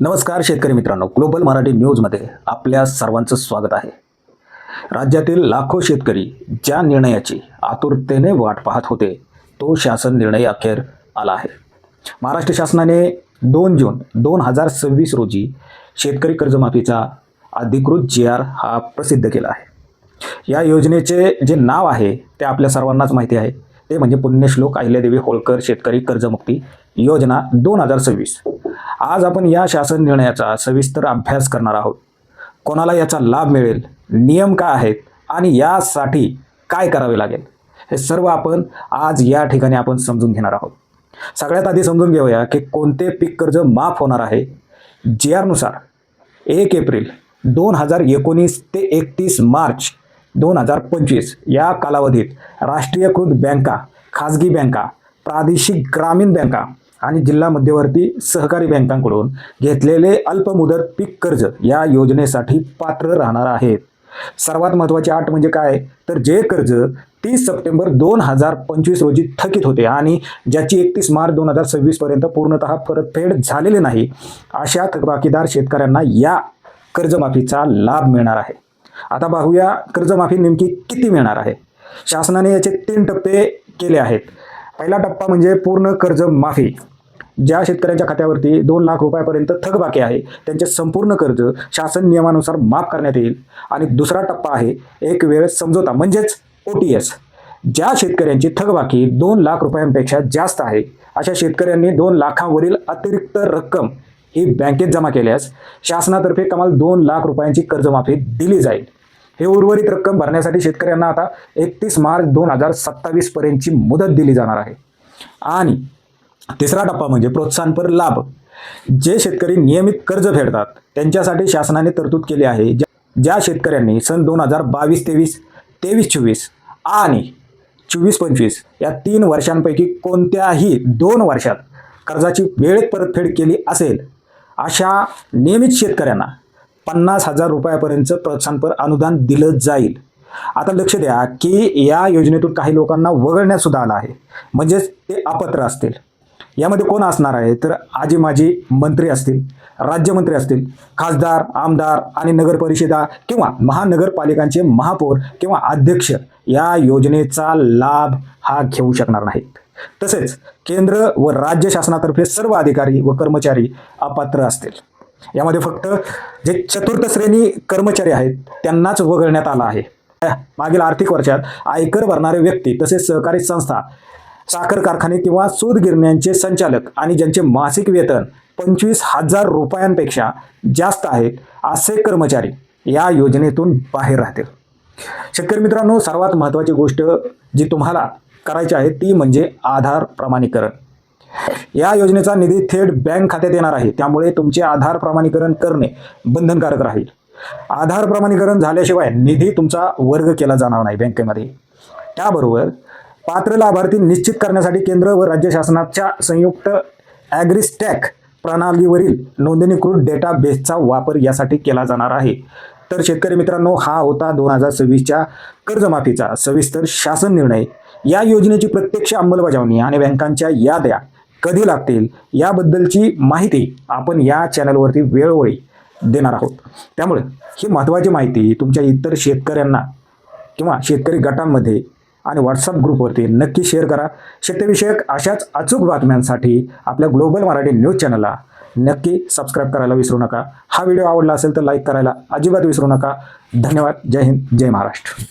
नमस्कार शेतकरी मित्रांनो, ग्लोबल मराठी न्यूजमध्ये आपल्या सर्वांचं स्वागत आहे. राज्यातील लाखो शेतकरी ज्या निर्णयाची आतुरतेने वाट पाहत होते तो शासन निर्णय अखेर आला आहे. महाराष्ट्र शासनाने 2 जून 2026 रोजी शेतकरी कर्जमाफीचा अधिकृत GR हा प्रसिद्ध केला आहे. या योजनेचे जे नाव आहे ते आपल्या सर्वांनाच माहिती आहे, ते म्हणजे पुण्यश्लोक अहिल्यादेवी होळकर शेतकरी कर्जमुक्ती योजना 2026. आज आपण या शासन निर्णयाचा सविस्तर अभ्यास करणार आहोत. कोणाला याचा लाभ मिळेल, नियम काय आहेत आणि यासाठी काय करावे लागेल, हे सर्व आपण आज या ठिकाणी आपण समजून घेणार आहोत. सगळ्यात आधी समजून घेऊया की कोणते पीक कर्ज माफ होणार आहे. GR नुसार 1 एप्रिल 2019 ते 31 मार्च 2025 या कालावधीत राष्ट्रीयकृत बँका, खाजगी बँका, प्रादेशिक ग्रामीण बँका आणि जिल्हा मध्यवर्ती सहकारी बँकांकडून घेतलेले अल्पमुदत पीक कर्ज या योजनेसाठी पात्र राहणार आहेत. सर्वात महत्त्वाची अट म्हणजे काय, तर जे कर्ज 30 सप्टेंबर 2025 रोजी थकीत होते आणि ज्याची 31 मार्च 2026 पर्यंत पूर्णतः परतफेड झालेली नाही, अशा थकबाकीदार शेतकऱ्यांना या कर्जमाफीचा लाभ मिळणार आहे. आता पाहूया कर्जमाफी नेमकी किती मिळणार आहे. शासनाने याचे 3 टप्पे केले आहेत. पहिला टप्पा म्हणजे पूर्ण कर्जमाफी. ज्या शेतकऱ्यांच्या खात्यावरती 2 लाख रुपयापर्यंत थकबाकी आहे त्यांचे संपूर्ण कर्ज शासन नियमानुसार माफ करण्यात येईल. आणि दुसरा टप्पा आहे एक वेळ समझोता म्हणजेच OTS. ज्या शेतकऱ्यांची थकबाकी 2 लाख रुपयांपेक्षा जास्त आहे अशा शेतकऱ्यांनी 2 लाखांवरील अतिरिक्त रक्कम ही बँकेत जमा केल्यास शासनातर्फे कमाल 2 लाख रुपयांची कर्जमाफी दिली जाईल. हे उर्वरित रक्कम भरण्यासाठी शेतकऱ्यांना आता 31 मार्च 2027 पर्यंतची मुदत दिली जाणार आहे. आणि तिसरा टप्पा म्हणजे प्रोत्साहनपर लाभ. जे शेतकरी नियमित कर्ज फेडतात त्यांच्यासाठी शासनाने तरतूद केली आहे. ज्या शेतकऱ्यांनी सन 2022-23, 23-24 आणि 24-25 या 3 वर्षांपैकी कोणत्याही 2 वर्षात कर्जाची वेळेत परतफेड केली असेल अशा नियमित शेतकऱ्यांना 50,000 रुपयापर्यंतचं प्रोत्साहनपर अनुदान दिलं जाईल. आता लक्ष द्या की या योजनेतून काही लोकांना वगळण्यात सुद्धा आलं आहे, म्हणजेच ते अपात्र असतील. यामध्ये कोण असणार आहे, तर आजी माजी मंत्री असतील, राज्यमंत्री असतील, खासदार, आमदार आणि नगरपरिषदा किंवा महानगरपालिकांचे महापौर किंवा अध्यक्ष या योजनेचा लाभ हा घेऊ शकणार नाहीत. तसेच केंद्र व राज्य शासनातर्फे सर्व अधिकारी व कर्मचारी अपात्र असतील. यामध्ये फक्त जे चतुर्थ श्रेणी कर्मचारी आहेत त्यांनाच वगळण्यात आलं आहे. मागील आर्थिक वर्षात आयकर भरणारे व्यक्ती, तसेच सहकारी संस्था, साखर कारखाने किंवा सूत गिरण्यांचे संचालक आणि ज्यांचे मासिक वेतन 25,000 रुपयांपेक्षा जास्त आहेत असे कर्मचारी या योजनेतून बाहेर राहतील. शेतकरी मित्रांनो, सर्वात महत्त्वाची गोष्ट जी तुम्हाला करायची आहे ती म्हणजे आधार प्रमाणीकरण. या योजनेचा निधी थेट बँक खात्यात येणार आहे, त्यामुळे तुमचे आधार प्रमाणीकरण करणे बंधनकारक राहील. आधार प्रमाणीकरण झाल्याशिवाय निधी तुमचा वर्ग केला जाणार नाही बँकेमध्ये. त्याबरोबर पात्र लाभार्थी निश्चित करण्यासाठी केंद्र व राज्य शासनाच्या संयुक्त ॲग्रिस्टॅक प्रणालीवरील नोंदणीकृत डेटाबेसचा वापर यासाठी केला जाणार आहे. तर शेतकरी मित्रांनो, हा होता 2026च्या कर्जमाफीचा सविस्तर शासन निर्णय. या योजनेची प्रत्यक्ष अंमलबजावणी आणि बँकांच्या याद्या कधी लागतील याबद्दलची माहिती आपण या चॅनलवरती वेळोवेळी देणार आहोत. त्यामुळे ही महत्त्वाची माहिती तुमच्या इतर शेतकऱ्यांना किंवा शेतकरी गटांमध्ये आणि व्हॉट्सअप ग्रुपवरती नक्की शेअर करा. शेतीविषयक अशाच अचूक बातम्यांसाठी आपल्या ग्लोबल मराठी न्यूज चॅनलला नक्की सबस्क्राईब करायला विसरू नका. हा व्हिडिओ आवडला असेल तर लाईक करायला अजिबात विसरू नका. धन्यवाद. जय हिंद, जय महाराष्ट्र.